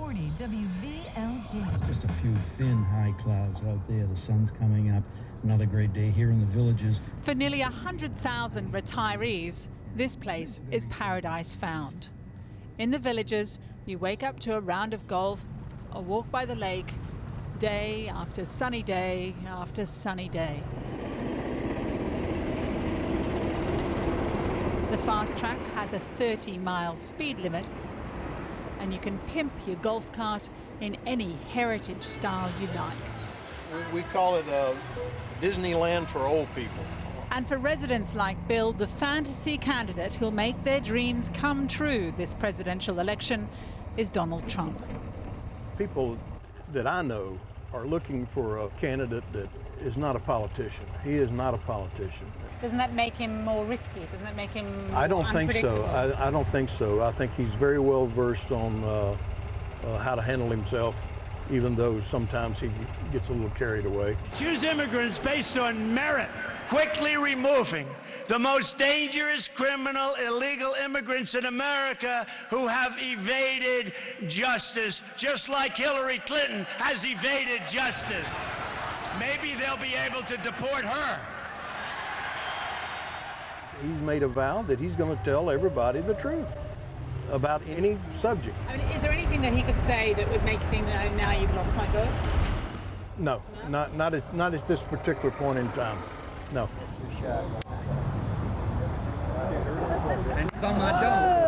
640 WVLD. It's just a few thin high clouds out there. The sun's coming up. Another great day here in the villages. For nearly 100,000 retirees, this place is paradise found. In the villages, you wake up to a round of golf, a walk by the lake, day after sunny day after sunny day. The fast track has a 30-mile speed limit, and you can pimp your golf cart in any heritage style you like. We call it Disneyland for old people. And for residents like Bill, the fantasy candidate who'll make their dreams come true this presidential election is Donald Trump. People that I know are looking for a candidate that is not a politician. He is not a politician. Doesn't that make him more risky? Doesn't that make him more I don't think so. I don't think so. I think he's very well versed on how to handle himself, even though sometimes he gets a little carried away. Choose immigrants based on merit, quickly removing the most dangerous criminal illegal immigrants in America who have evaded justice, just like Hillary Clinton has evaded justice. Maybe they'll be able to deport her. He's made a vow that he's going to tell everybody the truth about any subject. I mean, is there anything that he could say that would make you think that now you've lost my vote? No, not at this particular point in time. No.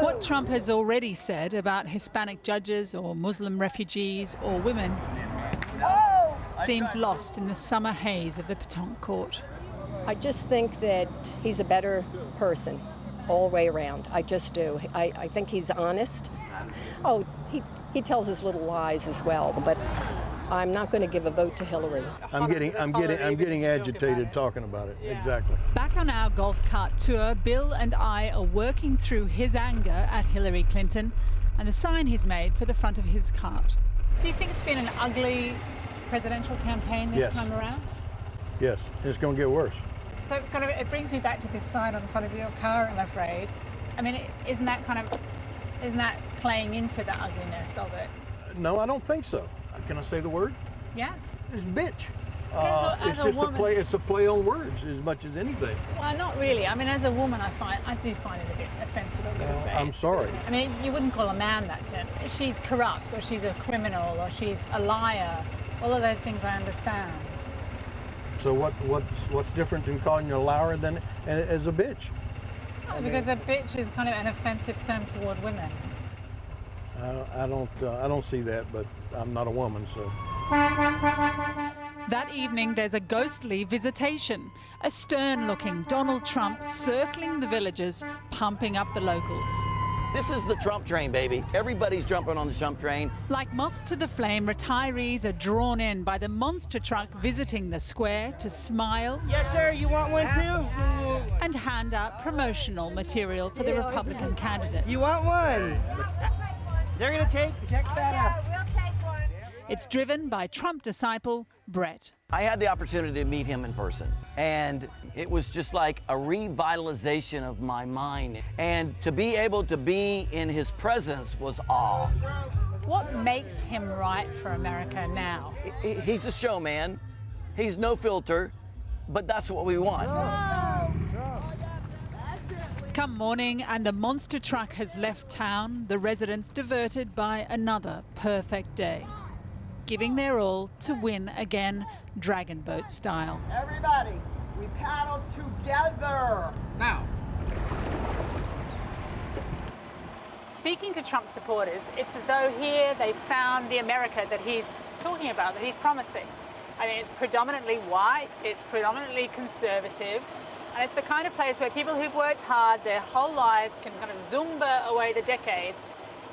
What Trump has already said about Hispanic judges or Muslim refugees or women seems lost in the summer haze of the Potomac Court. I just think that he's a better person all the way around. I just do. I think he's honest. Oh, he tells his little lies as well, but I'm not going to give a vote to Hillary. I'm getting agitated talking about it. Yeah. Exactly. Back on our golf cart tour, Bill and I are working through his anger at Hillary Clinton and the sign he's made for the front of his cart. Do you think it's been an ugly presidential campaign this time around? Yes, it's going to get worse. So it brings me back to this sign on the front of your car, I'm afraid. I mean, isn't that playing into the ugliness of it? No, I don't think so. Can I say the word? Yeah. It's bitch. It's just a play on words as much as anything. Well, not really. I mean, as a woman, I do find it a bit offensive, I've got to say. I'm sorry. I mean, you wouldn't call a man that term. She's corrupt, or she's a criminal, or she's a liar. All of those things I understand. So what's different in calling you a liar than as a bitch? Because a bitch is kind of an offensive term toward women. I don't see that, but I'm not a woman, so. That evening, there's a ghostly visitation. A stern-looking Donald Trump circling the villages, pumping up the locals. This is the Trump train, baby. Everybody's jumping on the Trump train. Like moths to the flame, retirees are drawn in by the monster truck visiting the square to smile. Yes, sir. You want one too? And hand out promotional material for the Republican candidate. You want one? They're going to take that out. We'll take one. It's driven by Trump disciple Brett. I had the opportunity to meet him in person, and it was just like a revitalization of my mind. And to be able to be in his presence was awe. What makes him right for America now? He's a showman. He's no filter, but that's what we want. Come morning and the monster truck has left town, the residents diverted by another perfect day, giving their all to win again, dragon boat style. Everybody, we paddle together. Now. Speaking to Trump supporters, it's as though here they found the America that he's talking about, that he's promising. I mean, it's predominantly white, it's predominantly conservative, and it's the kind of place where people who've worked hard their whole lives can kind of Zumba away the decades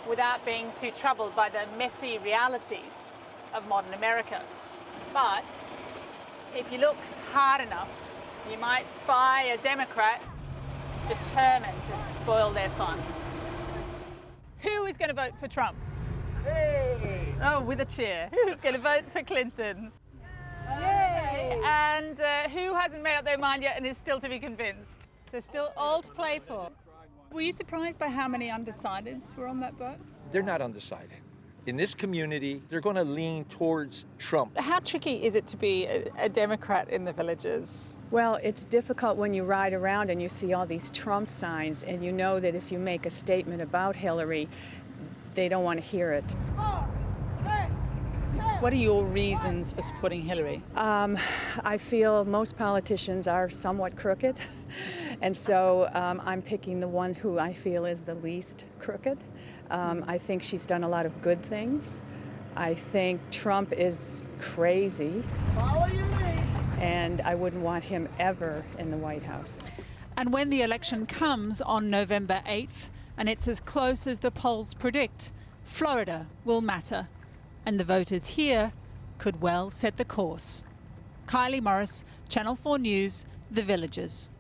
without being too troubled by the messy realities of modern America. But if you look hard enough, you might spy a Democrat determined to spoil their fun. Who is going to vote for Trump? Hey! Oh, with a cheer. Who's going to vote for Clinton? Yay! And who hasn't made up their mind yet and is still to be convinced? So still all to play for. Were you surprised by how many undecideds were on that vote? They're not undecided. in this community, they're going to lean towards Trump. How tricky is it to be a Democrat in the Villages? Well, it's difficult when you ride around and you see all these Trump signs, and you know that if you make a statement about Hillary, they don't want to hear it. What are your reasons for supporting Hillary? I feel most politicians are somewhat crooked, and so I'm picking the one who I feel is the least crooked. I think she's done a lot of good things. I think Trump is crazy, Follow your lead. and I wouldn't want him ever in the White House. And when the election comes on November 8th, and it's as close as the polls predict, Florida will matter. And the voters here could well set the course. Kylie Morris, Channel 4 News, The Villages.